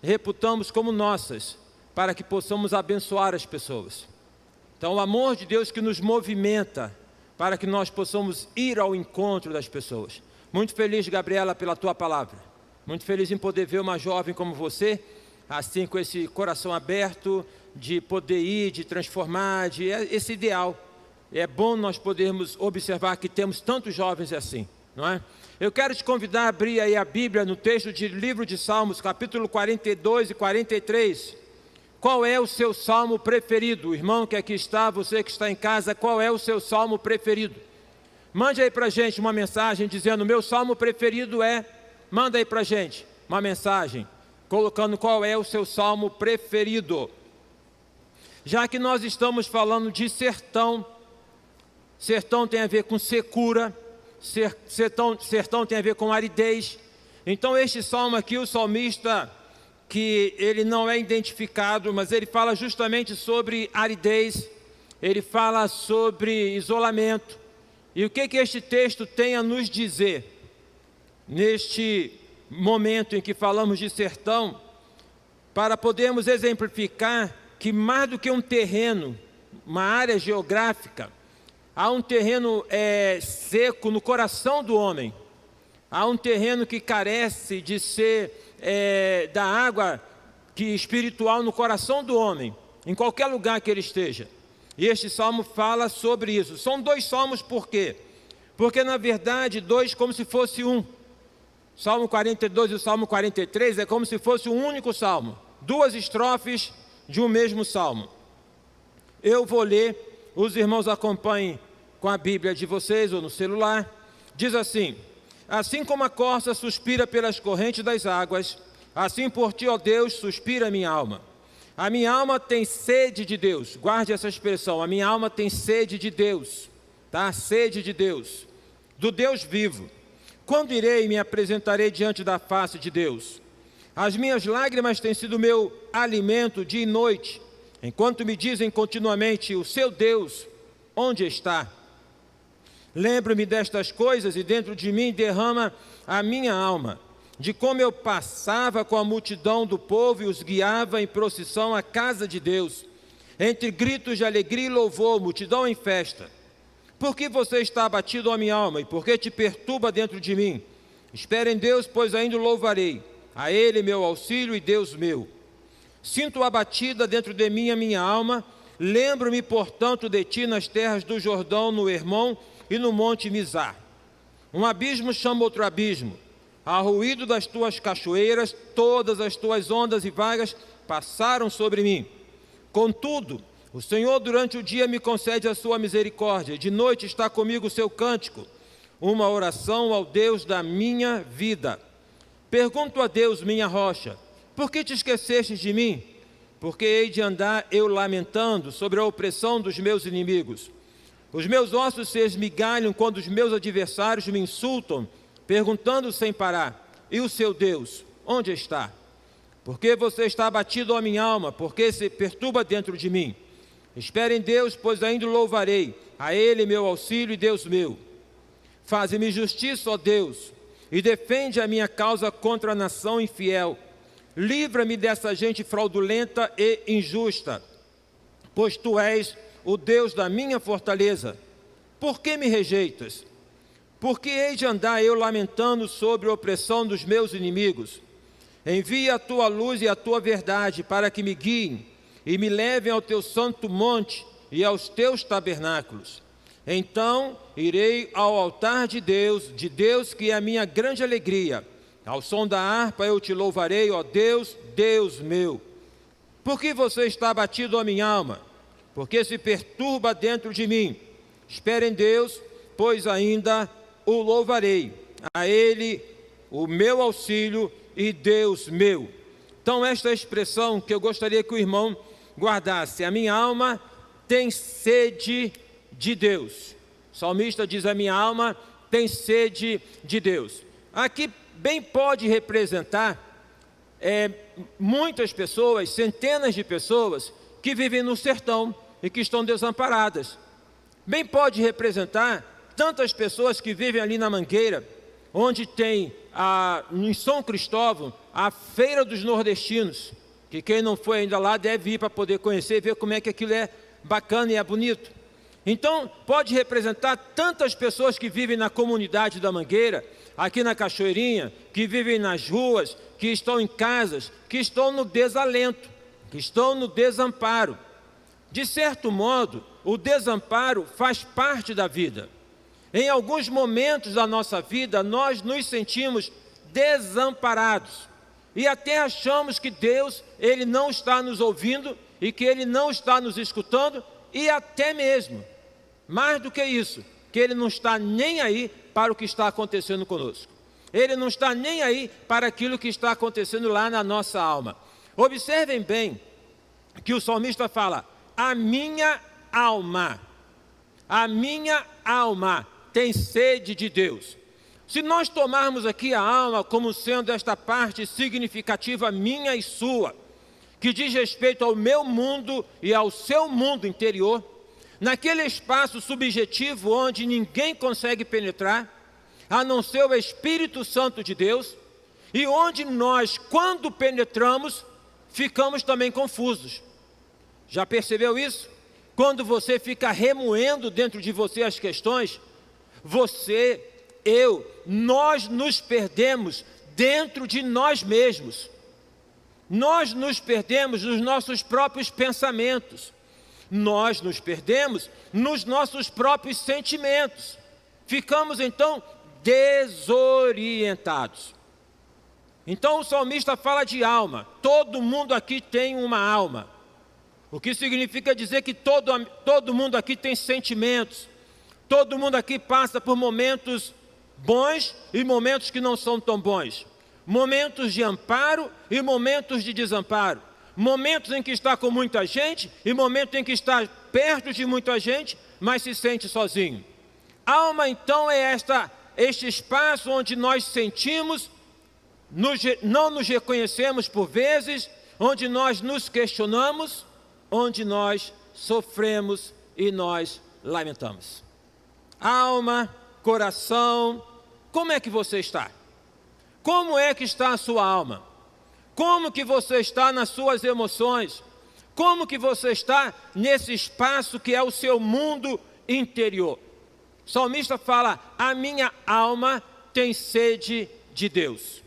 reputamos como nossas, para que possamos abençoar as pessoas. Então, o amor de Deus que nos movimenta para que nós possamos ir ao encontro das pessoas. Muito feliz, Gabriela, pela tua palavra. Muito feliz em poder ver uma jovem como você, assim, com esse coração aberto, de poder ir, de transformar, esse ideal. É bom nós podermos observar que temos tantos jovens assim, não é? Eu quero te convidar a abrir aí a Bíblia no texto de livro de Salmos, capítulo 42 e 43. Qual é o seu salmo preferido? O irmão que aqui está, você que está em casa, qual é o seu salmo preferido? Mande aí para a gente uma mensagem dizendo, meu salmo preferido é... Manda aí para a gente uma mensagem, colocando qual é o seu salmo preferido. Já que nós estamos falando de sertão, sertão tem a ver com secura, sertão tem a ver com aridez. Então este salmo aqui, o salmista, que ele não é identificado, mas ele fala justamente sobre aridez, ele fala sobre isolamento. E o que este texto tem a nos dizer? Neste momento em que falamos de sertão, para podermos exemplificar que mais do que um terreno, uma área geográfica, há um terreno seco no coração do homem, há um terreno que carece de ser da água espiritual no coração do homem, em qualquer lugar que ele esteja. E este salmo fala sobre isso. São dois salmos, por quê? Porque na verdade dois como se fosse um. Salmo 42 e o Salmo 43 é como se fosse um único salmo, duas estrofes de um mesmo salmo. Eu vou ler, os irmãos acompanhem com a Bíblia de vocês ou no celular. Diz assim, assim como a corça suspira pelas correntes das águas, assim por ti, ó Deus, suspira a minha alma. A minha alma tem sede de Deus, guarde essa expressão, a minha alma tem sede de Deus, tá? Sede de Deus, do Deus vivo. Quando irei e me apresentarei diante da face de Deus? As minhas lágrimas têm sido meu alimento dia e noite, enquanto me dizem continuamente, o seu Deus, onde está? Lembro-me destas coisas e dentro de mim derrama a minha alma, de como eu passava com a multidão do povo e os guiava em procissão à casa de Deus, entre gritos de alegria e louvor, multidão em festa. Por que você está abatido, ó minha alma, e por que te perturba dentro de mim? Espere em Deus, pois ainda o louvarei, a Ele meu auxílio e Deus meu. Sinto abatida dentro de mim a minha alma, lembro-me, portanto, de ti nas terras do Jordão, no Hermon e no monte Mizar. Um abismo chama outro abismo, ao ruído das tuas cachoeiras, todas as tuas ondas e vagas passaram sobre mim. Contudo, o Senhor durante o dia me concede a sua misericórdia, de noite está comigo o seu cântico, uma oração ao Deus da minha vida. Pergunto a Deus, minha rocha, por que te esqueceste de mim? Porque hei de andar eu lamentando sobre a opressão dos meus inimigos. Os meus ossos se esmigalham quando os meus adversários me insultam, perguntando sem parar, e o seu Deus, onde está? Porque você está abatido, ó minha alma, porque se perturba dentro de mim. Espere em Deus, pois ainda o louvarei, a Ele meu auxílio e Deus meu. Faze-me justiça, ó Deus, e defende a minha causa contra a nação infiel. Livra-me dessa gente fraudulenta e injusta, pois Tu és o Deus da minha fortaleza. Por que me rejeitas? Por que hei de andar eu lamentando sobre a opressão dos meus inimigos? Envia a Tua luz e a Tua verdade para que me guiem e me levem ao Teu santo monte e aos Teus tabernáculos. Então irei ao altar de Deus que é a minha grande alegria. Ao som da harpa eu te louvarei, ó Deus, Deus meu. Por que você está abatido, ó minha alma? Porque se perturba dentro de mim. Espere em Deus, pois ainda o louvarei. A Ele o meu auxílio e Deus meu. Então esta expressão que eu gostaria que o irmão guardasse. A minha alma tem sede de Deus. O salmista diz, a minha alma tem sede de Deus. Aqui bem pode representar muitas pessoas, centenas de pessoas que vivem no sertão e que estão desamparadas. Bem pode representar tantas pessoas que vivem ali na Mangueira, onde tem, em São Cristóvão, a Feira dos Nordestinos, que quem não foi ainda lá deve ir para poder conhecer e ver como é que aquilo é bacana e é bonito. Então, pode representar tantas pessoas que vivem na comunidade da Mangueira, aqui na Cachoeirinha, que vivem nas ruas, que estão em casas, que estão no desalento, que estão no desamparo. De certo modo, o desamparo faz parte da vida. Em alguns momentos da nossa vida, nós nos sentimos desamparados e até achamos que Deus, Ele não está nos ouvindo e que Ele não está nos escutando, e até mesmo, mais do que isso, que Ele não está nem aí para o que está acontecendo conosco. Ele não está nem aí para aquilo que está acontecendo lá na nossa alma. Observem bem que o salmista fala: a minha alma tem sede de Deus. Se nós tomarmos aqui a alma como sendo esta parte significativa minha e sua, que diz respeito ao meu mundo e ao seu mundo interior, naquele espaço subjetivo onde ninguém consegue penetrar, a não ser o Espírito Santo de Deus, e onde nós, quando penetramos, ficamos também confusos. Já percebeu isso? Quando você fica remoendo dentro de você as questões, você, nós nos perdemos dentro de nós mesmos. Nós nos perdemos nos nossos próprios pensamentos. Nós nos perdemos nos nossos próprios sentimentos. Ficamos então desorientados. Então o salmista fala de alma. Todo mundo aqui tem uma alma. O que significa dizer que todo mundo aqui tem sentimentos. Todo mundo aqui passa por momentos bons e momentos que não são tão bons. Momentos de amparo e momentos de desamparo. Momentos em que está com muita gente e momentos em que está perto de muita gente, mas se sente sozinho. Alma, então, é este espaço onde nós sentimos, não nos reconhecemos por vezes, onde nós nos questionamos, onde nós sofremos e nós lamentamos. Alma, coração, como é que você está? Como é que está a sua alma? Como que você está nas suas emoções? Como que você está nesse espaço que é o seu mundo interior? O salmista fala: a minha alma tem sede de Deus.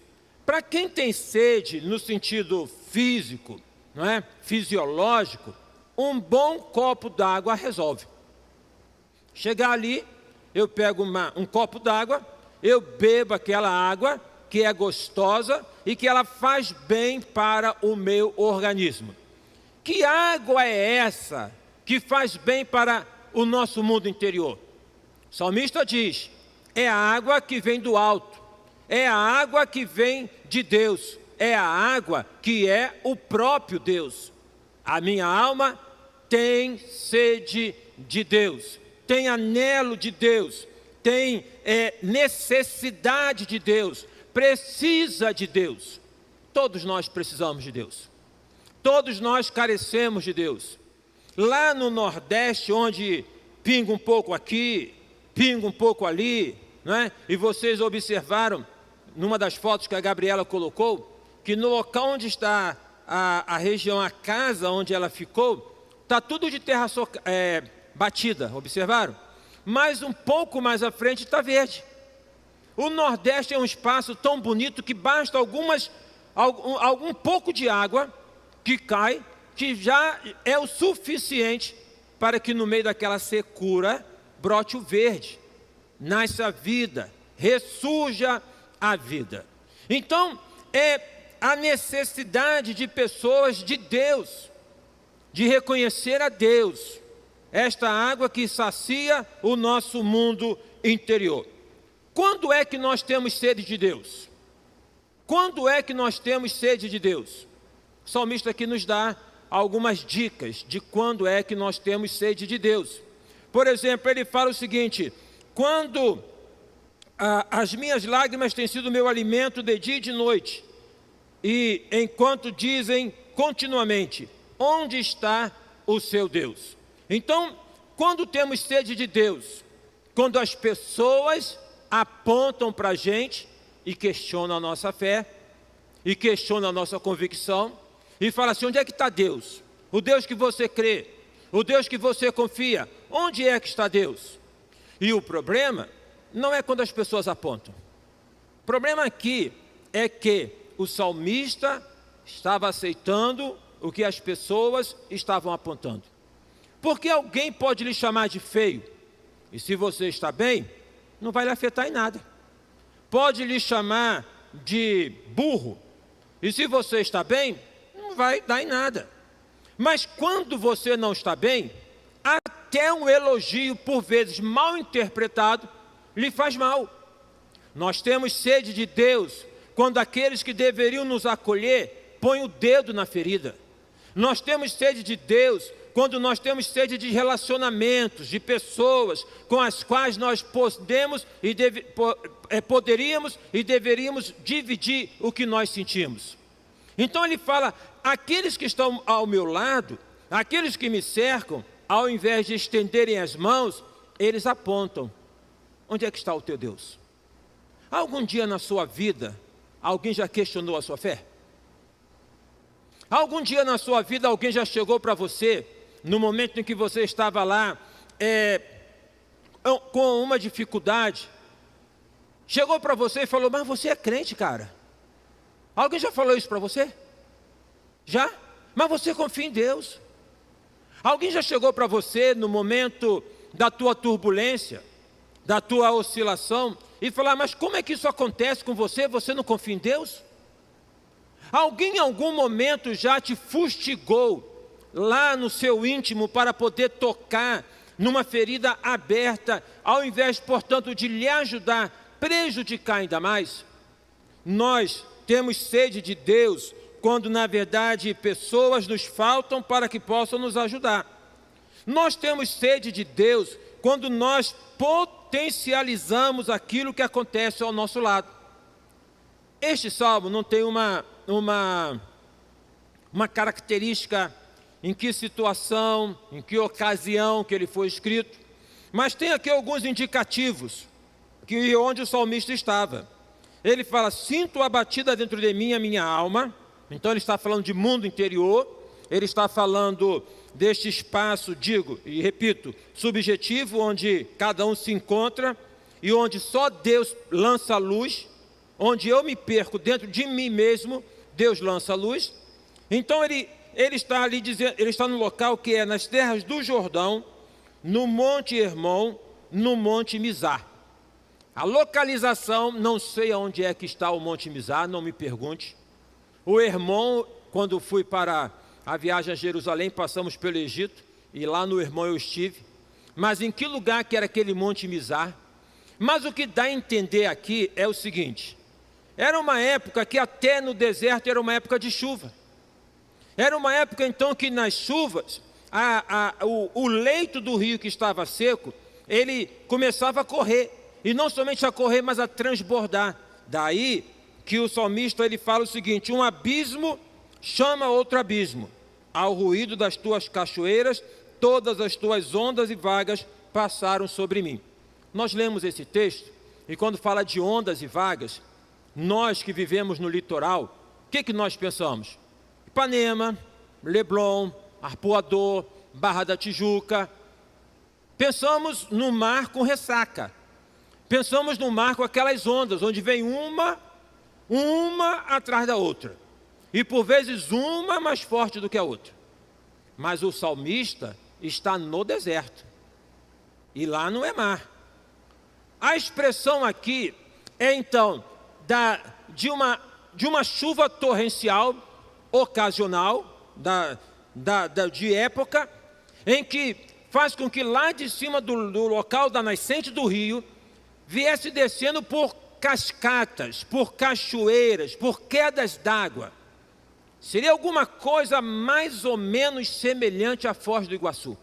Para quem tem sede no sentido físico, não é? Fisiológico, um bom copo d'água resolve. Chegar ali, eu pego um copo d'água, eu bebo aquela água que é gostosa e que ela faz bem para o meu organismo. Que água é essa que faz bem para o nosso mundo interior? O salmista diz: é a água que vem do alto, é a água que vem de Deus, é a água que é o próprio Deus. A minha alma tem sede de Deus, tem anelo de Deus, tem necessidade de Deus, precisa de Deus. Todos nós precisamos de Deus. Todos nós carecemos de Deus. Lá no Nordeste, onde pinga um pouco aqui, pinga um pouco ali, não é? E vocês observaram, numa das fotos que a Gabriela colocou, que no local onde está a região, a casa onde ela ficou, está tudo de terra batida, observaram? Mas um pouco mais à frente está verde. O Nordeste é um espaço tão bonito que basta algum pouco de água que cai, que já é o suficiente para que no meio daquela secura brote o verde, nasça a vida, ressurja a vida. Então, é a necessidade de pessoas de Deus, de reconhecer a Deus, esta água que sacia o nosso mundo interior. Quando é que nós temos sede de Deus? Quando é que nós temos sede de Deus? O salmista aqui nos dá algumas dicas de quando é que nós temos sede de Deus. Por exemplo, ele fala o seguinte: quando as minhas lágrimas têm sido meu alimento de dia e de noite, e enquanto dizem continuamente: onde está o seu Deus? Então, quando temos sede de Deus? Quando as pessoas apontam para a gente e questionam a nossa fé, e questiona a nossa convicção e fala assim: onde é que está Deus? O Deus que você crê, o Deus que você confia, onde é que está Deus? E o problema não é quando as pessoas apontam. O problema aqui é que o salmista estava aceitando o que as pessoas estavam apontando. Porque alguém pode lhe chamar de feio, e se você está bem, não vai lhe afetar em nada. Pode lhe chamar de burro, e se você está bem, não vai dar em nada. Mas quando você não está bem, até um elogio, por vezes mal interpretado, lhe faz mal. Nós temos sede de Deus quando aqueles que deveriam nos acolher põem o dedo na ferida. Nós temos sede de Deus quando nós temos sede de relacionamentos, de pessoas com as quais nós poderíamos e deveríamos dividir o que nós sentimos. Então ele fala: aqueles que estão ao meu lado, aqueles que me cercam, ao invés de estenderem as mãos, eles apontam: onde é que está o teu Deus? Algum dia na sua vida, alguém já questionou a sua fé? Algum dia na sua vida, alguém já chegou para você, no momento em que você estava lá, com uma dificuldade, chegou para você e falou: mas você é crente, cara? Alguém já falou isso para você? Já? Mas você confia em Deus. Alguém já chegou para você no momento da tua turbulência, da tua oscilação, e falar: mas como é que isso acontece com você? Você não confia em Deus? Alguém em algum momento já te fustigou lá no seu íntimo para poder tocar numa ferida aberta, ao invés, portanto, de lhe ajudar, prejudicar ainda mais? Nós temos sede de Deus quando, na verdade, pessoas nos faltam para que possam nos ajudar. Nós temos sede de Deus quando nós potencializamos aquilo que acontece ao nosso lado. Este salmo não tem uma característica em que situação, em que ocasião que ele foi escrito, mas tem aqui alguns indicativos que onde o salmista estava. Ele fala: sinto abatida dentro de mim a minha alma. Então ele está falando de mundo interior, ele está falando deste espaço, digo e repito, subjetivo, onde cada um se encontra e onde só Deus lança luz, onde eu me perco dentro de mim mesmo, Deus lança luz. Então ele está ali dizendo, ele está no local que é nas terras do Jordão, no Monte Hermon, no Monte Mizar. A localização, não sei aonde é que está o Monte Mizar, não me pergunte. O Hermon, quando fui para a viagem a Jerusalém, passamos pelo Egito, e lá no Hermon eu estive. Mas em que lugar que era aquele Monte Mizar? Mas o que dá a entender aqui é o seguinte: era uma época que até no deserto era uma época de chuva. Era uma época então que nas chuvas, o leito do rio que estava seco, ele começava a correr. E não somente a correr, mas a transbordar. Daí que o salmista ele fala o seguinte: um abismo chama outro abismo. Ao ruído das tuas cachoeiras, todas as tuas ondas e vagas passaram sobre mim. Nós lemos esse texto, e quando fala de ondas e vagas, nós que vivemos no litoral, o que nós pensamos? Ipanema, Leblon, Arpoador, Barra da Tijuca. Pensamos no mar com ressaca. Pensamos no mar com aquelas ondas, onde vem uma atrás da outra. E por vezes uma mais forte do que a outra. Mas o salmista está no deserto. E lá não é mar. A expressão aqui é então de uma chuva torrencial, ocasional, de época, em que faz com que lá de cima do local da nascente do rio, viesse descendo por cascatas, por cachoeiras, por quedas d'água. Seria alguma coisa mais ou menos semelhante à Foz do Iguaçu.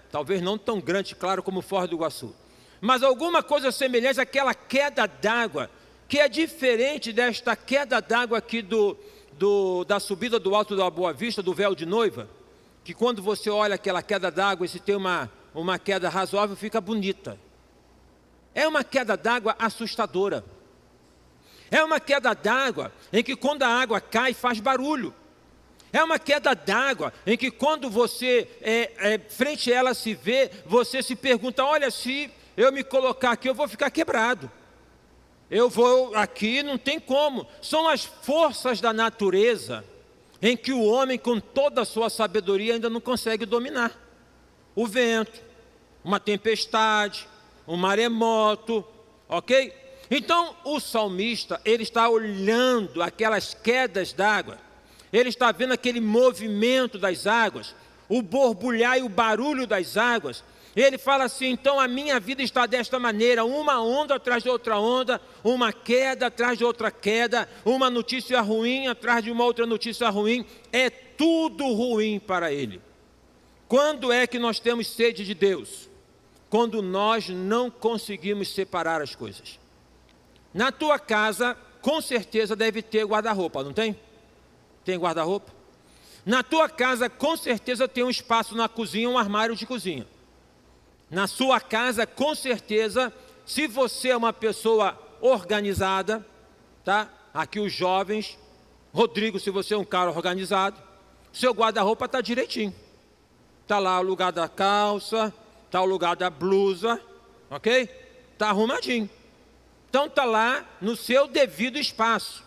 Talvez não tão grande, claro, como Foz do Iguaçu. Mas alguma coisa semelhante àquela queda d'água, que é diferente desta queda d'água aqui da subida do Alto da Boa Vista, do Véu de Noiva, que quando você olha aquela queda d'água, e se tem uma queda razoável, fica bonita. É uma queda d'água assustadora. É uma queda d'água em que quando a água cai faz barulho. É uma queda d'água em que quando você, frente a ela se vê, você se pergunta, olha, se eu me colocar aqui eu vou ficar quebrado. Eu vou aqui, não tem como. São as forças da natureza em que o homem com toda a sua sabedoria ainda não consegue dominar. O vento, uma tempestade, um maremoto, ok? Então o salmista, ele está olhando aquelas quedas d'água, ele está vendo aquele movimento das águas, o borbulhar e o barulho das águas. Ele fala assim, então a minha vida está desta maneira, uma onda atrás de outra onda, uma queda atrás de outra queda, uma notícia ruim atrás de uma outra notícia ruim, é tudo ruim para ele. Quando é que nós temos sede de Deus? Quando nós não conseguimos separar as coisas. Na tua casa, com certeza deve ter guarda-roupa, não tem? Tem guarda-roupa? Na tua casa, com certeza tem um espaço na cozinha, um armário de cozinha. Na sua casa, com certeza, se você é uma pessoa organizada, tá? Aqui os jovens, Rodrigo, se você é um cara organizado, seu guarda-roupa está direitinho. Está lá o lugar da calça, está o lugar da blusa, ok? Está arrumadinho. Então está lá no seu devido espaço.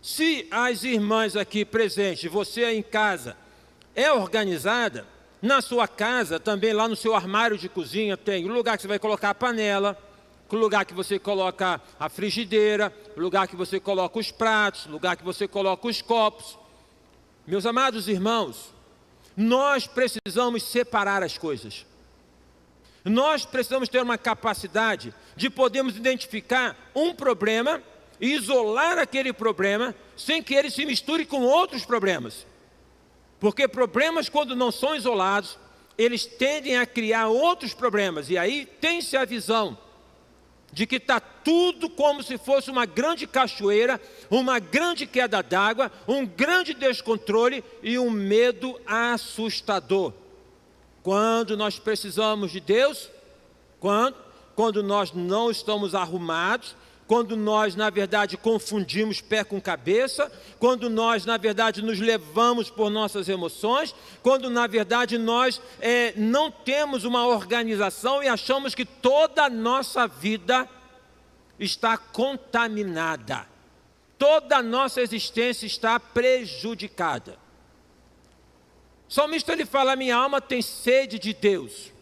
Se as irmãs aqui presentes, você aí em casa, é organizada, na sua casa, também lá no seu armário de cozinha, tem o lugar que você vai colocar a panela, o lugar que você coloca a frigideira, o lugar que você coloca os pratos, o lugar que você coloca os copos. Meus amados irmãos, nós precisamos separar as coisas. Nós precisamos ter uma capacidade de podermos identificar um problema e isolar aquele problema sem que ele se misture com outros problemas. Porque problemas, quando não são isolados, eles tendem a criar outros problemas. E aí tem-se a visão de que está tudo como se fosse uma grande cachoeira, uma grande queda d'água, um grande descontrole e um medo assustador. Quando nós precisamos de Deus, quando nós não estamos arrumados, quando nós, na verdade, confundimos pé com cabeça, quando nós, na verdade, nos levamos por nossas emoções, quando, na verdade, nós não temos uma organização e achamos que toda a nossa vida está contaminada, toda a nossa existência está prejudicada. O salmista, ele fala, minha alma tem sede de Deus.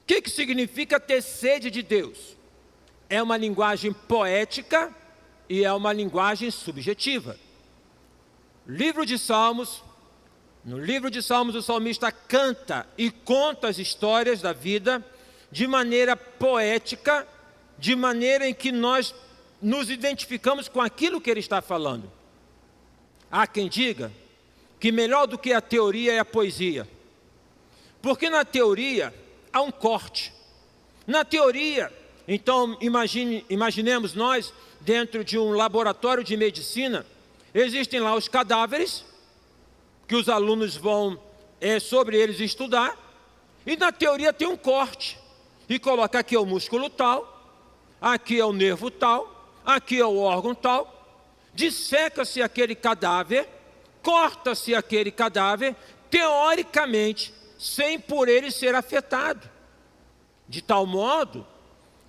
O que significa ter sede de Deus? É uma linguagem poética e é uma linguagem subjetiva. No livro de Salmos, o salmista canta e conta as histórias da vida de maneira poética, de maneira em que nós nos identificamos com aquilo que ele está falando. Há quem diga que melhor do que a teoria é a poesia. Porque na teoria há um corte. Na teoria, então, imaginemos nós, dentro de um laboratório de medicina, existem lá os cadáveres, que os alunos vão sobre eles estudar, e na teoria tem um corte, e coloca aqui é o músculo tal, aqui é o nervo tal, aqui é o órgão tal, disseca-se aquele cadáver, corta-se aquele cadáver, teoricamente, sem por ele ser afetado, de tal modo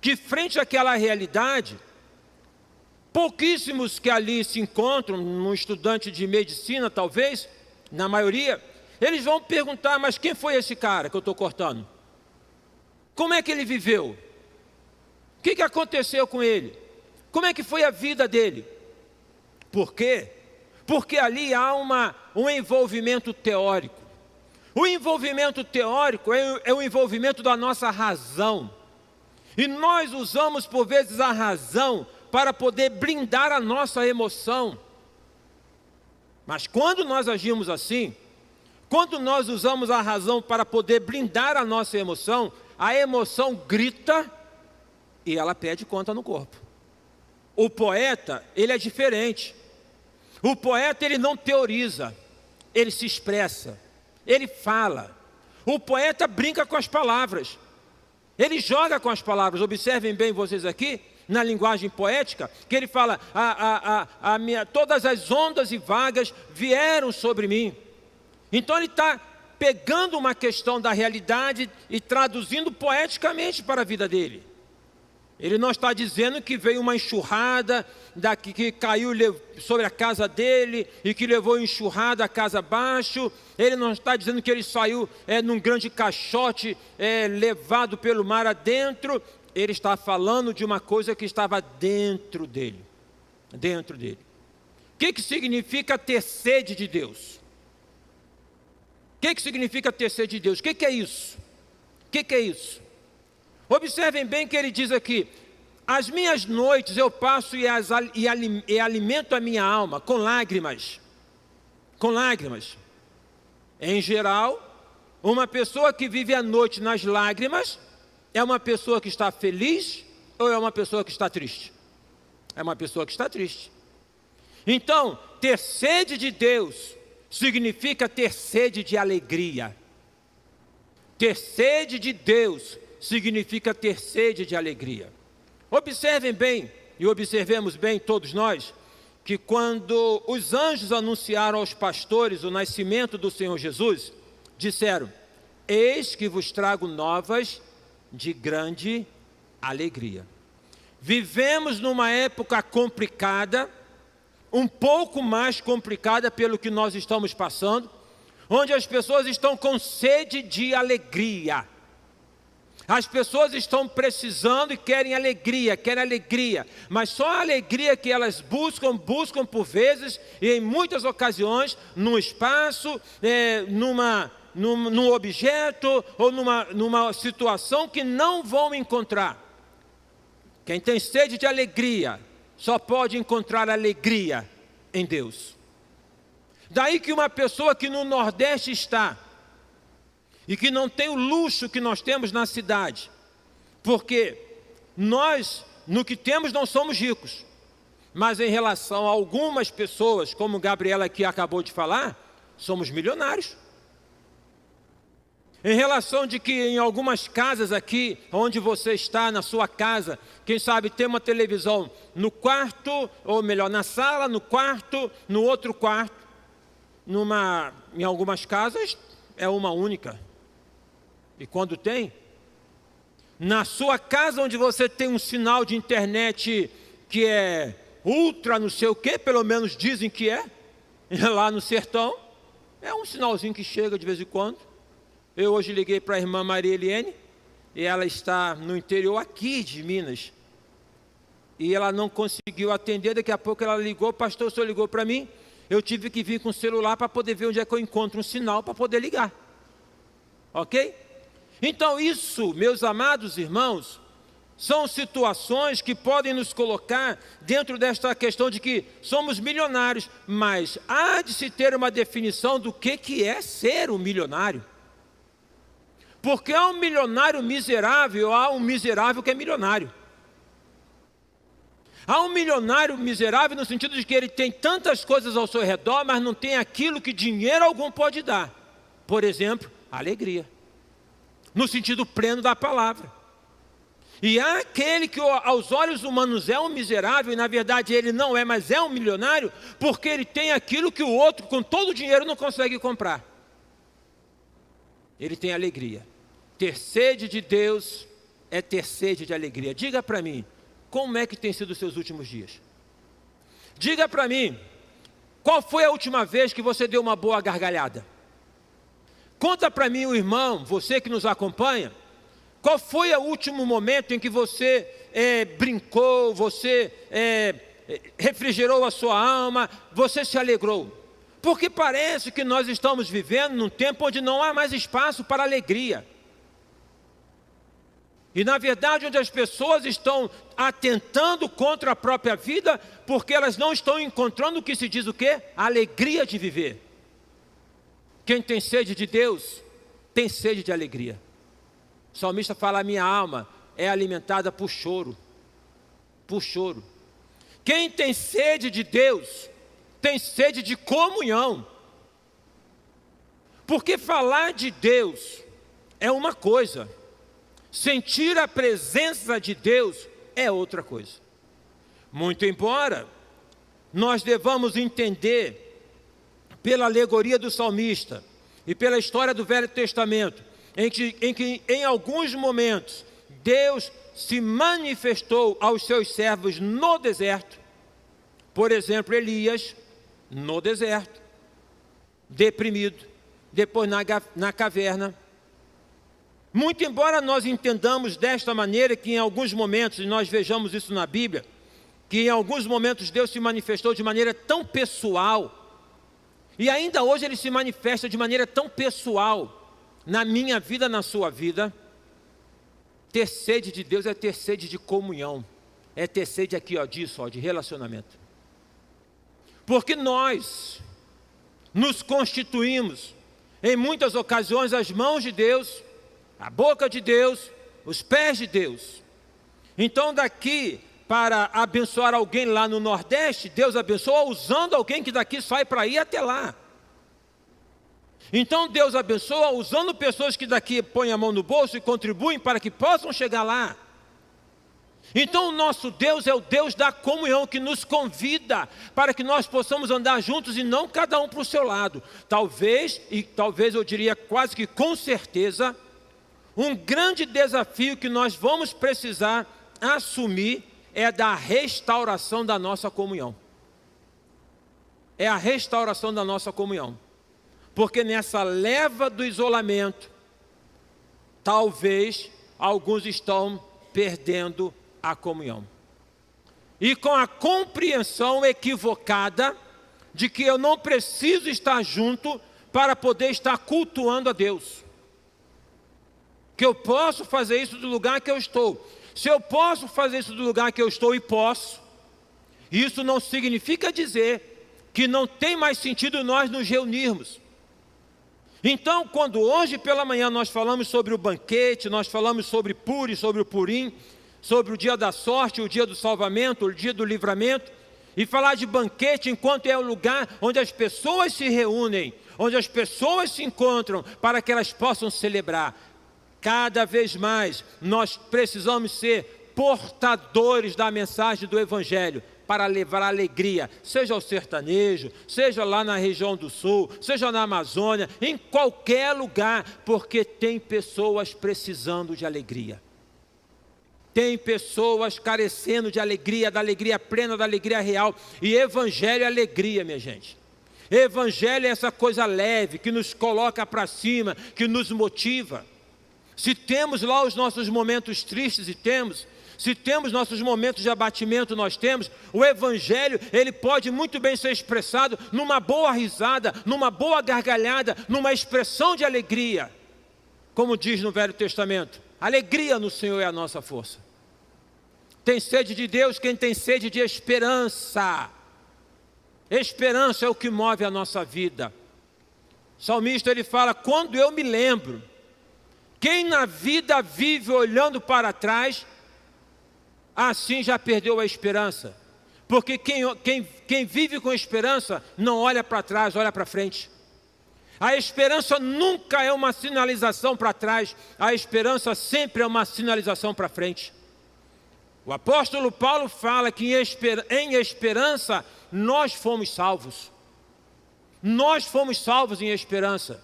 que frente àquela realidade, pouquíssimos que ali se encontram, um estudante de medicina talvez, na maioria, eles vão perguntar, mas quem foi esse cara que eu estou cortando? Como é que ele viveu? O que aconteceu com ele? Como é que foi a vida dele? Por quê? Porque ali há um envolvimento teórico. O envolvimento teórico é o envolvimento da nossa razão. E nós usamos por vezes a razão para poder blindar a nossa emoção. Mas quando nós agimos assim, quando nós usamos a razão para poder blindar a nossa emoção, a emoção grita e ela pede conta no corpo. O poeta, ele é diferente. O poeta, ele não teoriza, ele se expressa, ele fala. O poeta brinca com as palavras. Ele joga com as palavras. Observem bem vocês aqui, na linguagem poética, que ele fala, todas as ondas e vagas vieram sobre mim. Então ele está pegando uma questão da realidade e traduzindo poeticamente para a vida dele. Ele não está dizendo que veio uma enxurrada que caiu sobre a casa dele e que levou enxurrada a casa abaixo. Ele não está dizendo que ele saiu num grande caixote levado pelo mar adentro. Ele está falando de uma coisa que estava dentro dele. Dentro dele. O que significa ter sede de Deus? O que significa ter sede de Deus? O que é isso? O que é isso? Observem bem que ele diz aqui, as minhas noites eu passo e alimento a minha alma com lágrimas. Com lágrimas. Em geral, uma pessoa que vive a noite nas lágrimas, é uma pessoa que está feliz ou é uma pessoa que está triste? É uma pessoa que está triste. Então, ter sede de Deus significa ter sede de alegria. Ter sede de Deus significa ter sede de alegria. Observem bem, e observemos bem todos nós, que quando os anjos anunciaram aos pastores o nascimento do Senhor Jesus, disseram, eis que vos trago novas de grande alegria. Vivemos numa época complicada, um pouco mais complicada pelo que nós estamos passando, onde as pessoas estão com sede de alegria. As pessoas estão precisando e querem alegria, mas só a alegria que elas buscam por vezes e em muitas ocasiões, num espaço, num objeto ou numa situação que não vão encontrar. Quem tem sede de alegria, só pode encontrar alegria em Deus. Daí que uma pessoa que no Nordeste está, e que não tem o luxo que nós temos na cidade, porque nós, no que temos, não somos ricos, mas em relação a algumas pessoas, como Gabriela aqui acabou de falar, somos milionários. Em relação de que em algumas casas aqui, onde você está, na sua casa, quem sabe tem uma televisão no quarto, ou melhor, na sala, no quarto, no outro quarto, em algumas casas é uma única. E quando tem, na sua casa onde você tem um sinal de internet que é ultra não sei o que, pelo menos dizem que é, lá no sertão, é um sinalzinho que chega de vez em quando. Eu hoje liguei para a irmã Maria Eliane, e ela está no interior aqui de Minas, e ela não conseguiu atender, daqui a pouco ela ligou, pastor, o senhor ligou para mim, eu tive que vir com o celular para poder ver onde é que eu encontro um sinal para poder ligar. Ok? Então isso, meus amados irmãos, são situações que podem nos colocar dentro desta questão de que somos milionários, mas há de se ter uma definição do que é ser um milionário. Porque há um milionário miserável, há um miserável que é milionário. Há um milionário miserável no sentido de que ele tem tantas coisas ao seu redor, mas não tem aquilo que dinheiro algum pode dar. Por exemplo, alegria. No sentido pleno da palavra. E há aquele que aos olhos humanos é um miserável, e na verdade ele não é, mas é um milionário, porque ele tem aquilo que o outro com todo o dinheiro não consegue comprar. Ele tem alegria. Ter sede de Deus é ter sede de alegria. Diga para mim, como é que tem sido os seus últimos dias? Diga para mim, qual foi a última vez que você deu uma boa gargalhada? Conta para mim, o irmão, você que nos acompanha, qual foi o último momento em que você brincou, você refrigerou a sua alma, você se alegrou? Porque parece que nós estamos vivendo num tempo onde não há mais espaço para alegria. E na verdade onde as pessoas estão atentando contra a própria vida, porque elas não estão encontrando o que se diz o quê? A alegria de viver. Quem tem sede de Deus, tem sede de alegria. O salmista fala, a minha alma é alimentada por choro. Por choro. Quem tem sede de Deus, tem sede de comunhão. Porque falar de Deus é uma coisa, sentir a presença de Deus é outra coisa. Muito embora nós devamos entender, pela alegoria do salmista e pela história do Velho Testamento, em que em alguns momentos Deus se manifestou aos seus servos no deserto. Por exemplo, Elias no deserto, deprimido, depois na caverna. Muito embora nós entendamos desta maneira que em alguns momentos, e nós vejamos isso na Bíblia, que em alguns momentos Deus se manifestou de maneira tão pessoal, e ainda hoje Ele se manifesta de maneira tão pessoal, na minha vida, na sua vida. Ter sede de Deus é ter sede de comunhão, é ter sede aqui, disso, de relacionamento. Porque nós nos constituímos, em muitas ocasiões, as mãos de Deus, a boca de Deus, os pés de Deus. Então daqui para abençoar alguém lá no Nordeste, Deus abençoa usando alguém que daqui sai para ir até lá. Então Deus abençoa usando pessoas que daqui põem a mão no bolso e contribuem para que possam chegar lá. Então o nosso Deus é o Deus da comunhão, que nos convida para que nós possamos andar juntos e não cada um para o seu lado. Talvez eu diria quase que com certeza, um grande desafio que nós vamos precisar assumir é da restauração da nossa comunhão. É a restauração da nossa comunhão. Porque nessa leva do isolamento, talvez alguns estão perdendo a comunhão. E com a compreensão equivocada de que eu não preciso estar junto para poder estar cultuando a Deus. Que eu posso fazer isso do lugar que eu estou. Se eu posso fazer isso do lugar que eu estou, e posso, isso não significa dizer que não tem mais sentido nós nos reunirmos. Então, quando hoje pela manhã nós falamos sobre o banquete, nós falamos sobre Puri, sobre o Purim, sobre o dia da sorte, o dia do salvamento, o dia do livramento, e falar de banquete enquanto é o lugar onde as pessoas se reúnem, onde as pessoas se encontram para que elas possam celebrar. Cada vez mais nós precisamos ser portadores da mensagem do Evangelho para levar alegria, seja ao sertanejo, seja lá na região do sul, seja na Amazônia, em qualquer lugar, porque tem pessoas precisando de alegria. Tem pessoas carecendo de alegria, da alegria plena, da alegria real. E Evangelho é alegria, minha gente. Evangelho é essa coisa leve, que nos coloca para cima, que nos motiva. Se temos lá os nossos momentos tristes, e temos, se temos nossos momentos de abatimento, nós temos, o Evangelho, ele pode muito bem ser expressado numa boa risada, numa boa gargalhada, numa expressão de alegria. Como diz no Velho Testamento, alegria no Senhor é a nossa força. Tem sede de Deus quem tem sede de esperança. Esperança é o que move a nossa vida. O salmista ele fala, quando eu me lembro, quem na vida vive olhando para trás, assim já perdeu a esperança. Porque quem vive com esperança não olha para trás, olha para frente. A esperança nunca é uma sinalização para trás, a esperança sempre é uma sinalização para frente. O apóstolo Paulo fala que em esperança nós fomos salvos. Nós fomos salvos em esperança.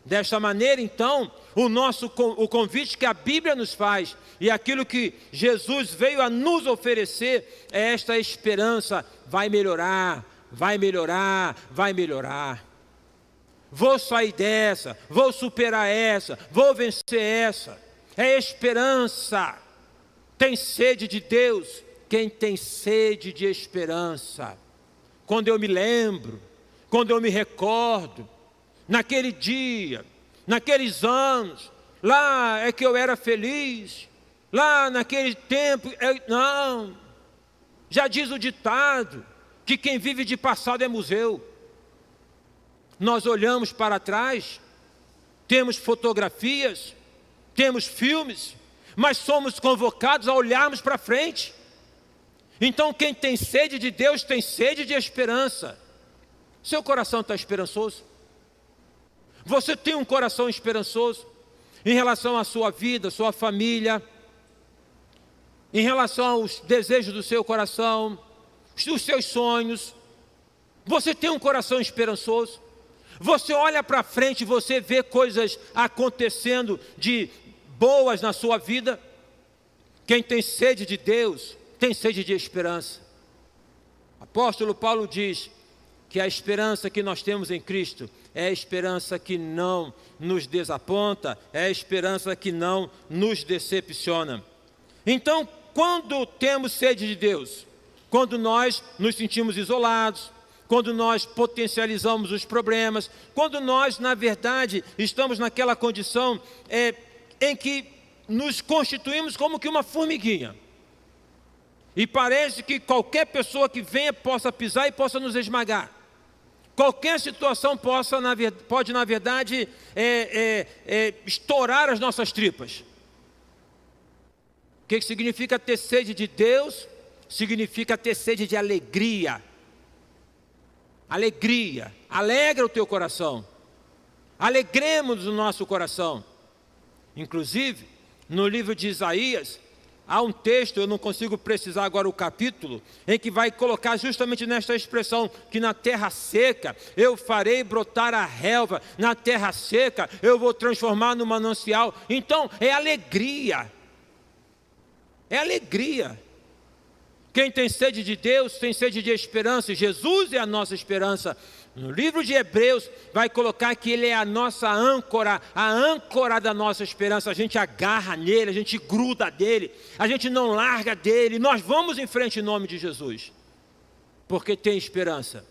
Desta maneira, então, o convite que a Bíblia nos faz e aquilo que Jesus veio a nos oferecer é esta esperança. Vai melhorar, vai melhorar, vai melhorar. Vou sair dessa, vou superar essa, vou vencer essa. É esperança. Tem sede de Deus quem tem sede de esperança. Quando eu me lembro, quando eu me recordo, naquele dia, naqueles anos, lá é que eu era feliz, lá naquele tempo, não, já diz o ditado, que quem vive de passado é museu. Nós olhamos para trás, temos fotografias, temos filmes, mas somos convocados a olharmos para frente. Então quem tem sede de Deus tem sede de esperança. Seu coração está esperançoso? Você tem um coração esperançoso em relação à sua vida, sua família, em relação aos desejos do seu coração, os seus sonhos. Você tem um coração esperançoso? Você olha para frente e você vê coisas acontecendo de boas na sua vida? Quem tem sede de Deus, tem sede de esperança. O apóstolo Paulo diz que a esperança que nós temos em Cristo é a esperança que não nos desaponta, é a esperança que não nos decepciona. Então, quando temos sede de Deus? Quando nós nos sentimos isolados, quando nós potencializamos os problemas, quando nós, na verdade, estamos naquela condição em que nos constituímos como que uma formiguinha. E parece que qualquer pessoa que venha possa pisar e possa nos esmagar. Qualquer situação pode, na verdade, estourar as nossas tripas. O que significa ter sede de Deus? Significa ter sede de alegria. Alegria. Alegra o teu coração. Alegremos o nosso coração. Inclusive, no livro de Isaías, há um texto, eu não consigo precisar agora o capítulo, em que vai colocar justamente nesta expressão, que na terra seca eu farei brotar a relva, na terra seca eu vou transformar no manancial. Então é alegria, é alegria. Quem tem sede de Deus tem sede de esperança, e Jesus é a nossa esperança. No livro de Hebreus vai colocar que Ele é a nossa âncora, a âncora da nossa esperança. A gente agarra nele, a gente gruda dele, a gente não larga dele. Nós vamos em frente em nome de Jesus, porque tem esperança.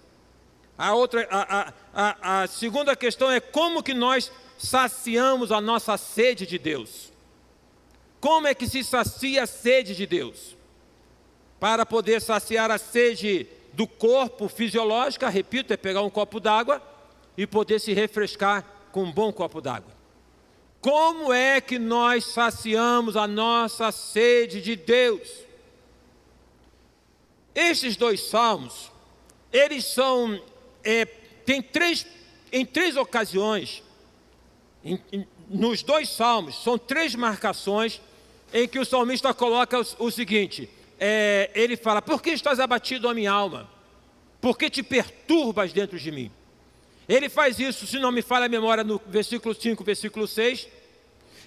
A segunda questão é como que nós saciamos a nossa sede de Deus. Como é que se sacia a sede de Deus? Para poder saciar a sede do corpo fisiológica, repito, é pegar um copo d'água e poder se refrescar com um bom copo d'água. Como é que nós saciamos a nossa sede de Deus? Estes dois salmos, eles são, em três ocasiões, nos dois salmos, são três marcações em que o salmista coloca o seguinte: ele fala: por que estás abatido, a minha alma? Por que te perturbas dentro de mim? Ele faz isso, se não me falha a memória, no versículo 5, versículo 6.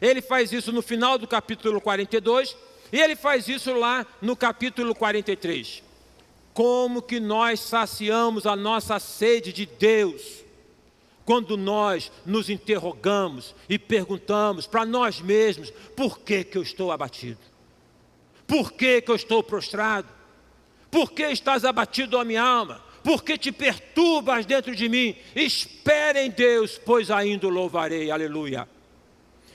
Ele faz isso no final do capítulo 42. E ele faz isso lá no capítulo 43. Como que nós saciamos a nossa sede de Deus? Quando nós nos interrogamos e perguntamos para nós mesmos: por que eu estou abatido? Por que eu estou prostrado? Por que estás abatido, a minha alma? Por que te perturbas dentro de mim? Espere em Deus, pois ainda o louvarei. Aleluia.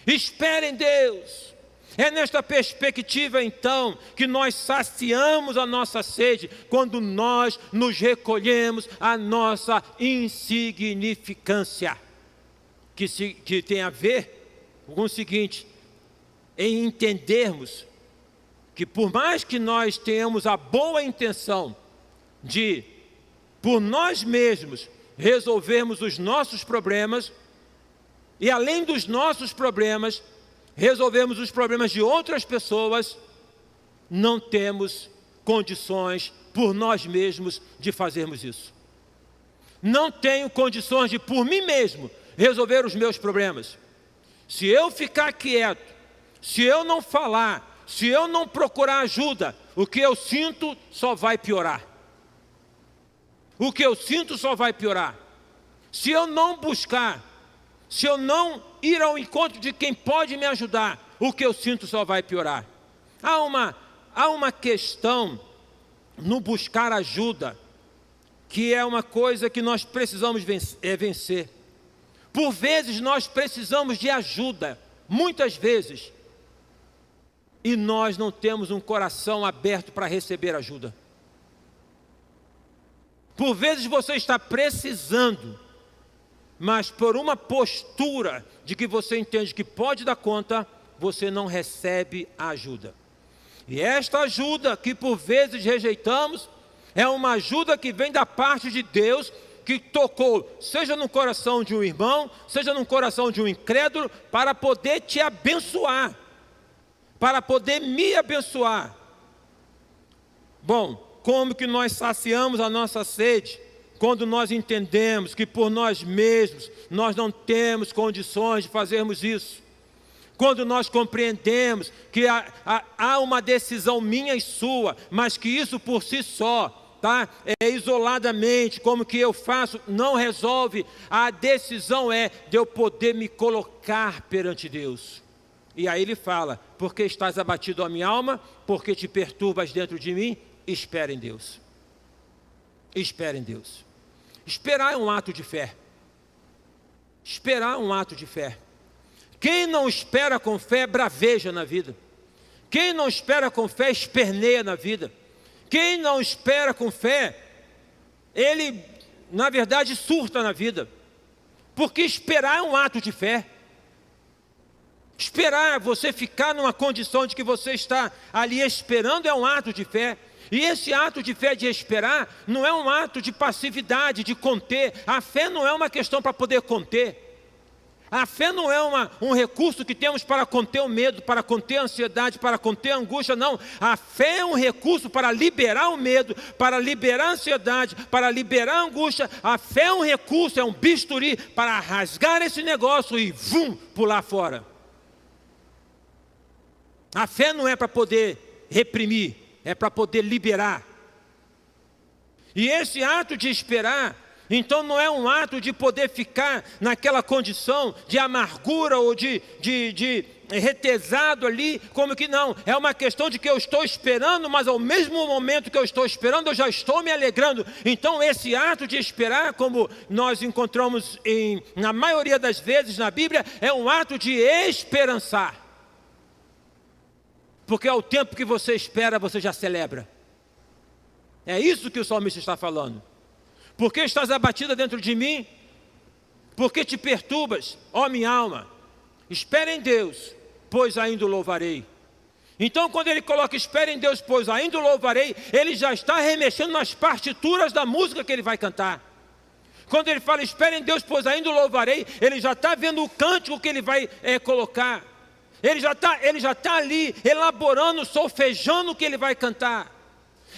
Espere em Deus. É nesta perspectiva, então, que nós saciamos a nossa sede, quando nós nos recolhemos à nossa insignificância, que tem a ver com o seguinte: em entendermos que por mais que nós tenhamos a boa intenção de, por nós mesmos, resolvermos os nossos problemas, e além dos nossos problemas, resolvermos os problemas de outras pessoas, não temos condições por nós mesmos de fazermos isso. Não tenho condições de, por mim mesmo, resolver os meus problemas. Se eu ficar quieto, se eu não falar, se eu não procurar ajuda, o que eu sinto só vai piorar. O que eu sinto só vai piorar. Se eu não buscar, se eu não ir ao encontro de quem pode me ajudar, o que eu sinto só vai piorar. Há uma questão no buscar ajuda, que é uma coisa que nós precisamos vencer. Por vezes nós precisamos de ajuda, muitas vezes, e nós não temos um coração aberto para receber ajuda. Por vezes você está precisando, mas por uma postura de que você entende que pode dar conta, você não recebe a ajuda. E esta ajuda que por vezes rejeitamos, é uma ajuda que vem da parte de Deus, que tocou, seja no coração de um irmão, seja no coração de um incrédulo, para poder te abençoar, para poder me abençoar. Bom, como que nós saciamos a nossa sede? Quando nós entendemos que por nós mesmos nós não temos condições de fazermos isso. Quando nós compreendemos que há uma decisão minha e sua, mas que isso por si só, tá? Isoladamente, como que eu faço, não resolve. A decisão é de eu poder me colocar perante Deus. E aí ele fala, porque estás abatido a minha alma, porque te perturbas dentro de mim, espera em Deus. Espera em Deus. Esperar é um ato de fé. Esperar é um ato de fé. Quem não espera com fé, braveja na vida. Quem não espera com fé, esperneia na vida. Quem não espera com fé, ele, na verdade, surta na vida. Porque esperar é um ato de fé. Esperar, você ficar numa condição de que você está ali esperando, é um ato de fé. E esse ato de fé de esperar, não é um ato de passividade, de conter. A fé não é uma questão para poder conter. A fé não é um recurso que temos para conter o medo, para conter a ansiedade, para conter a angústia, não. A fé é um recurso para liberar o medo, para liberar a ansiedade, para liberar a angústia. A fé é um recurso, é um bisturi para rasgar esse negócio e pular fora. A fé não é para poder reprimir, é para poder liberar. E esse ato de esperar, então não é um ato de poder ficar naquela condição de amargura ou de retesado ali, como que não. É uma questão de que eu estou esperando, mas ao mesmo momento que eu estou esperando, eu já estou me alegrando. Então esse ato de esperar, como nós encontramos na maioria das vezes na Bíblia, é um ato de esperançar. Porque ao tempo que você espera, você já celebra. É isso que o salmista está falando. Porque estás abatida dentro de mim? Porque te perturbas, ó minha alma? Espera em Deus, pois ainda o louvarei. Então quando ele coloca espera em Deus, pois ainda o louvarei, ele já está remexendo nas partituras da música que ele vai cantar. Quando ele fala espera em Deus, pois ainda o louvarei, ele já está vendo o cântico que ele vai colocar. Ele já está ali elaborando, solfejando o que ele vai cantar.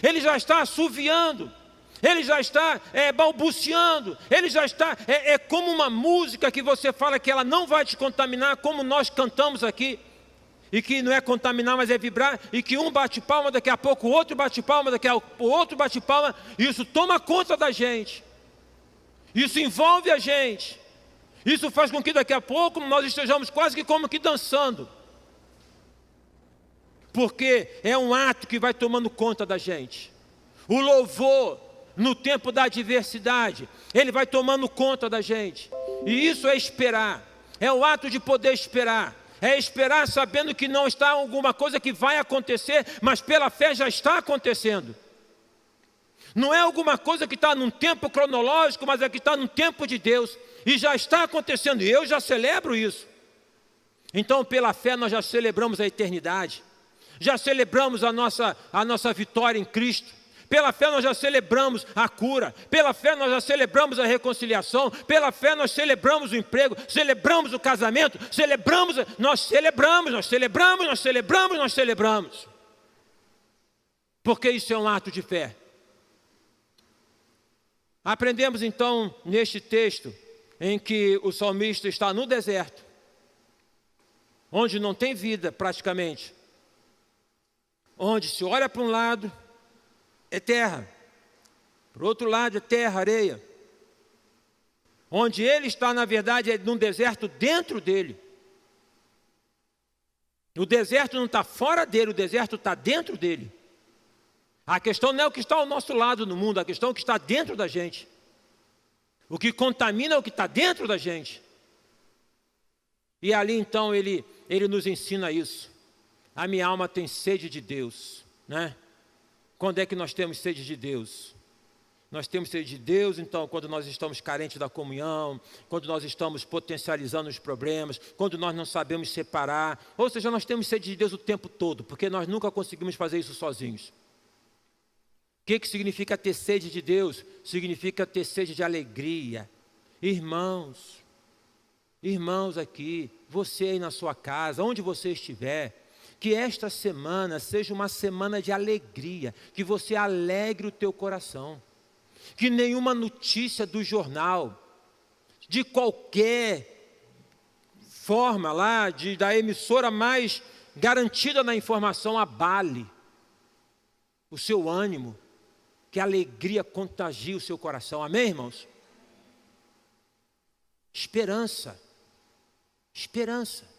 Ele já está assoviando. Ele já está balbuciando. Ele já está, como uma música que você fala que ela não vai te contaminar, como nós cantamos aqui. E que não é contaminar, mas é vibrar. E que um bate palma, daqui a pouco o outro bate palma, daqui a pouco o outro bate palma. Isso toma conta da gente. Isso envolve a gente. Isso faz com que daqui a pouco nós estejamos quase que como que dançando. Porque é um ato que vai tomando conta da gente. O louvor, no tempo da adversidade, ele vai tomando conta da gente. E isso é esperar. É o ato de poder esperar. É esperar sabendo que não está alguma coisa que vai acontecer, mas pela fé já está acontecendo. Não é alguma coisa que está num tempo cronológico, mas é que está no tempo de Deus. E já está acontecendo, e eu já celebro isso. Então pela fé nós já celebramos a eternidade. Já celebramos a nossa vitória em Cristo. Pela fé nós já celebramos a cura. Pela fé nós já celebramos a reconciliação. Pela fé nós celebramos o emprego. Celebramos o casamento. Nós celebramos. Porque isso é um ato de fé. Aprendemos então neste texto em que o salmista está no deserto, onde não tem vida praticamente. Onde se olha para um lado, é terra. Para o outro lado é terra, areia. Onde ele está, na verdade, é num deserto dentro dele. O deserto não está fora dele, o deserto está dentro dele. A questão não é o que está ao nosso lado no mundo, a questão é o que está dentro da gente. O que contamina é o que está dentro da gente. E ali então ele nos ensina isso. A minha alma tem sede de Deus, né? Quando é que nós temos sede de Deus? Nós temos sede de Deus, então, quando nós estamos carentes da comunhão, quando nós estamos potencializando os problemas, quando nós não sabemos separar. Ou seja, nós temos sede de Deus o tempo todo, porque nós nunca conseguimos fazer isso sozinhos. O que significa ter sede de Deus? Significa ter sede de alegria. Irmãos aqui, você aí na sua casa, onde você estiver, que esta semana seja uma semana de alegria, que você alegre o teu coração, que nenhuma notícia do jornal, de qualquer forma lá, da emissora mais garantida na informação, abale o seu ânimo, que a alegria contagie o seu coração. Amém, irmãos? Esperança. Esperança.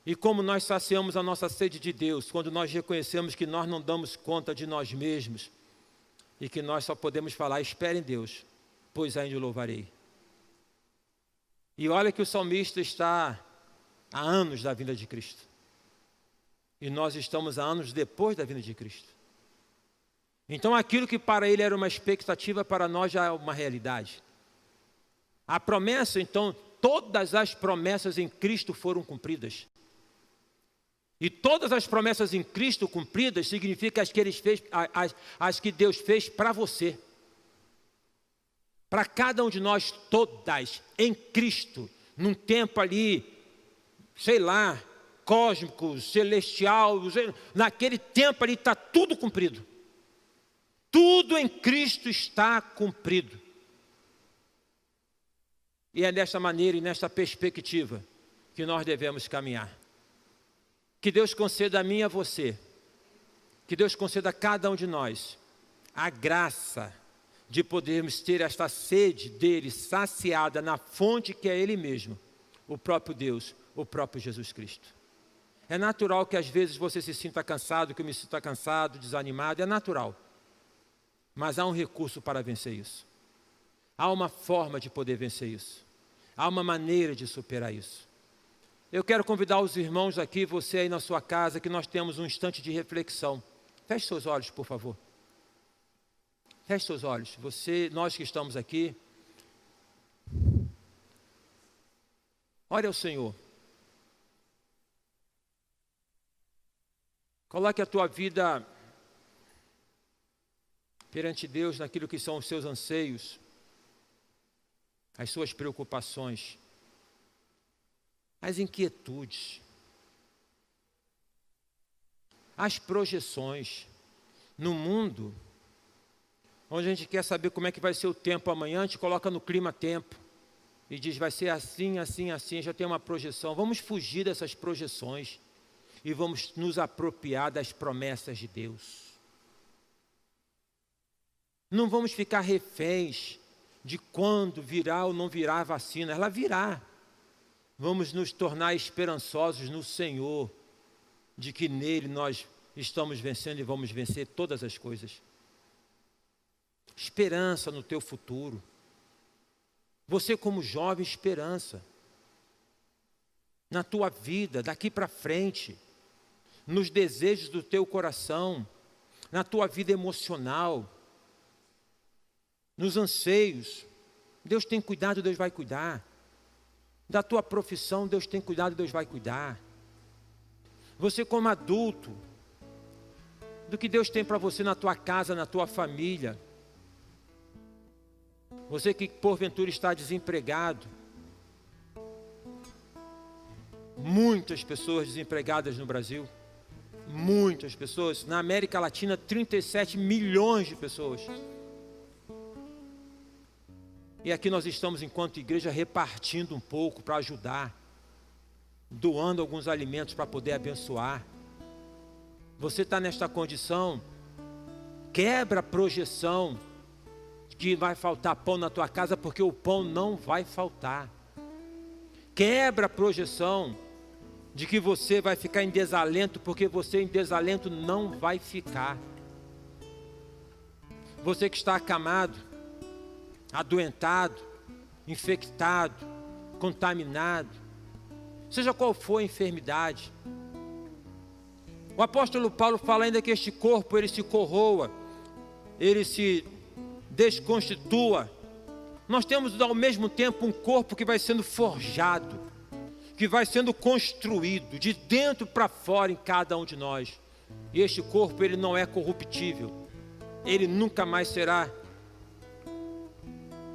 E como nós saciamos a nossa sede de Deus, quando nós reconhecemos que nós não damos conta de nós mesmos, e que nós só podemos falar, espere em Deus, pois ainda o louvarei. E olha que o salmista está há anos da vinda de Cristo. E nós estamos há anos depois da vinda de Cristo. Então aquilo que para ele era uma expectativa, para nós já é uma realidade. A promessa, então, todas as promessas em Cristo foram cumpridas. E todas as promessas em Cristo cumpridas significa as que Deus fez para você. Para cada um de nós, todas em Cristo, num tempo ali, sei lá, cósmico, celestial, naquele tempo ali está tudo cumprido. Tudo em Cristo está cumprido. E é desta maneira e nesta perspectiva que nós devemos caminhar. Que Deus conceda a mim e a você, que Deus conceda a cada um de nós a graça de podermos ter esta sede dele saciada na fonte que é ele mesmo, o próprio Deus, o próprio Jesus Cristo. É natural que às vezes você se sinta cansado, que eu me sinta cansado, desanimado, é natural. Mas há um recurso para vencer isso. Há uma forma de poder vencer isso. Há uma maneira de superar isso. Eu quero convidar os irmãos aqui, você aí na sua casa, que nós temos um instante de reflexão. Feche seus olhos, por favor. Feche seus olhos. Nós que estamos aqui. Ore ao Senhor. Coloque a tua vida perante Deus naquilo que são os seus anseios, as suas preocupações, as inquietudes, as projeções. No mundo, onde a gente quer saber como é que vai ser o tempo amanhã, a gente coloca no clima-tempo e diz, vai ser assim, assim, assim, já tem uma projeção. Vamos fugir dessas projeções e vamos nos apropriar das promessas de Deus. Não vamos ficar reféns de quando virá ou não virá a vacina. Ela virá. Vamos nos tornar esperançosos no Senhor, de que nele nós estamos vencendo e vamos vencer todas as coisas. Esperança no teu futuro. Você como jovem, esperança. Na tua vida, daqui para frente. Nos desejos do teu coração. Na tua vida emocional. Nos anseios. Deus tem cuidado, Deus vai cuidar. Da tua profissão, Deus tem cuidado, Deus vai cuidar. Você como adulto, do que Deus tem para você na tua casa, na tua família. Você que porventura está desempregado. Muitas pessoas desempregadas no Brasil. Muitas pessoas. Na América Latina, 37 milhões de pessoas. E aqui nós estamos, enquanto igreja, repartindo um pouco para ajudar. Doando alguns alimentos para poder abençoar. Você está nesta condição, quebra a projeção que vai faltar pão na tua casa, porque o pão não vai faltar. Quebra a projeção de que você vai ficar em desalento, porque você em desalento não vai ficar. Você que está acamado, adoentado, infectado, contaminado, seja qual for a enfermidade. O apóstolo Paulo fala ainda que este corpo, ele se corroa, ele se desconstitua. Nós temos ao mesmo tempo um corpo que vai sendo forjado, que vai sendo construído de dentro para fora em cada um de nós. E este corpo, ele não é corruptível, ele nunca mais será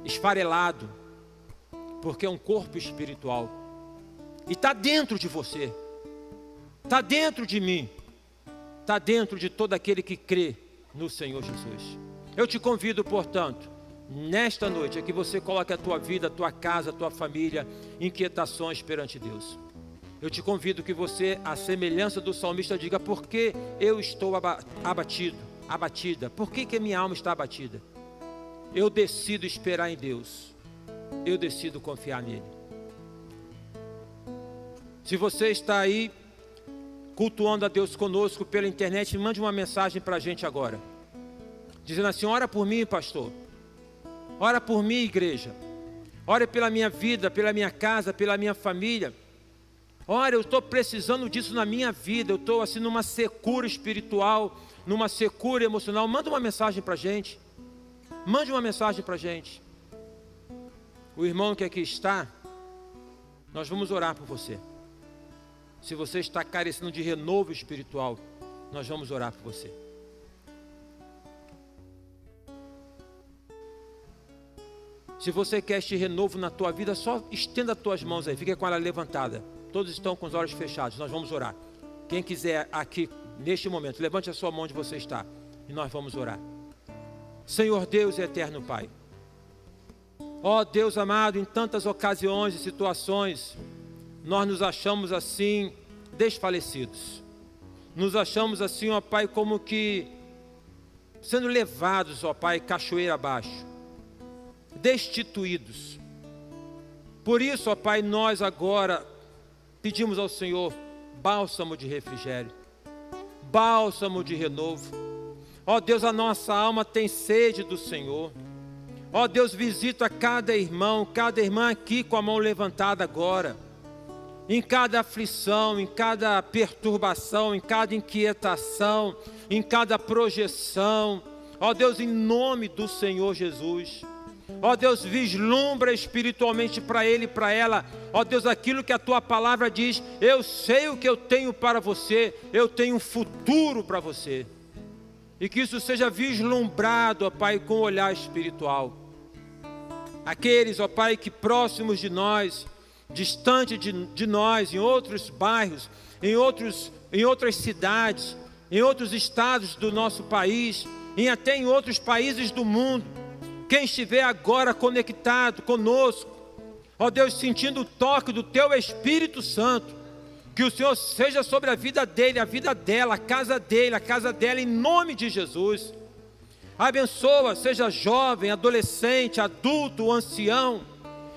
esfarelado, porque é um corpo espiritual e está dentro de você. está dentro de mim, está dentro de todo aquele que crê no Senhor Jesus. Eu te convido, portanto, nesta noite, é que você coloque a tua vida, a tua casa, a tua família, inquietações perante Deus. Eu te convido que você, à semelhança do salmista, diga: por que eu estou abatido, abatida? Por que minha alma está abatida? Eu decido esperar em Deus. Eu decido confiar nele. Se você está aí cultuando a Deus conosco pela internet, mande uma mensagem para a gente agora, dizendo assim: ora por mim, pastor. Ora por mim, igreja. Ora pela minha vida, pela minha casa, pela minha família. Ora, eu estou precisando disso na minha vida. Eu estou assim numa secura espiritual, numa secura emocional. Manda uma mensagem para a gente. Mande uma mensagem para a gente. O irmão que aqui está, nós vamos orar por você. Se você está carecendo de renovo espiritual, nós vamos orar por você. Se você quer este renovo na tua vida, só estenda as tuas mãos aí, fica com ela levantada. Todos estão com os olhos fechados, nós vamos orar. Quem quiser aqui, neste momento, levante a sua mão onde você está e nós vamos orar. Senhor Deus e eterno Pai, ó Deus amado, em tantas ocasiões e situações, nós nos achamos assim, desfalecidos. Nos achamos assim, ó Pai, como que sendo levados, ó Pai, cachoeira abaixo, destituídos. Por isso, ó Pai, nós agora pedimos ao Senhor bálsamo de refrigério, bálsamo de renovo. Ó Deus, a nossa alma tem sede do Senhor. Ó Deus, visita cada irmão, cada irmã aqui com a mão levantada agora, em cada aflição, em cada perturbação, em cada inquietação, em cada projeção. Ó Deus, em nome do Senhor Jesus. Ó Deus, vislumbra espiritualmente para ele e para ela. Ó Deus, aquilo que a tua palavra diz: eu sei o que eu tenho para você, eu tenho um futuro para você. E que isso seja vislumbrado, ó Pai, com o olhar espiritual. Aqueles, ó Pai, que próximos de nós, distante de nós, em outros bairros, em outras cidades, em outros estados do nosso país, e até em outros países do mundo, quem estiver agora conectado conosco, ó Deus, sentindo o toque do Teu Espírito Santo, que o Senhor seja sobre a vida dele, a vida dela, a casa dele, a casa dela, em nome de Jesus. Abençoa, seja jovem, adolescente, adulto, ancião.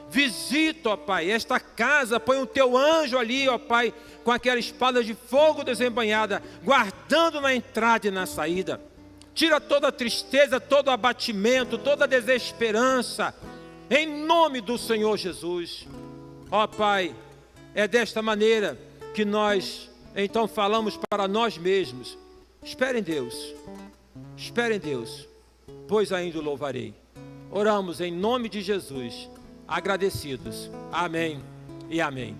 Visita, ó Pai, esta casa, põe o Teu anjo ali, ó Pai, com aquela espada de fogo desembainhada, guardando na entrada e na saída. Tira toda a tristeza, todo o abatimento, toda a desesperança, em nome do Senhor Jesus. Ó Pai, é desta maneira que nós então falamos para nós mesmos: espere em Deus, pois ainda o louvarei. Oramos em nome de Jesus, agradecidos. Amém e amém.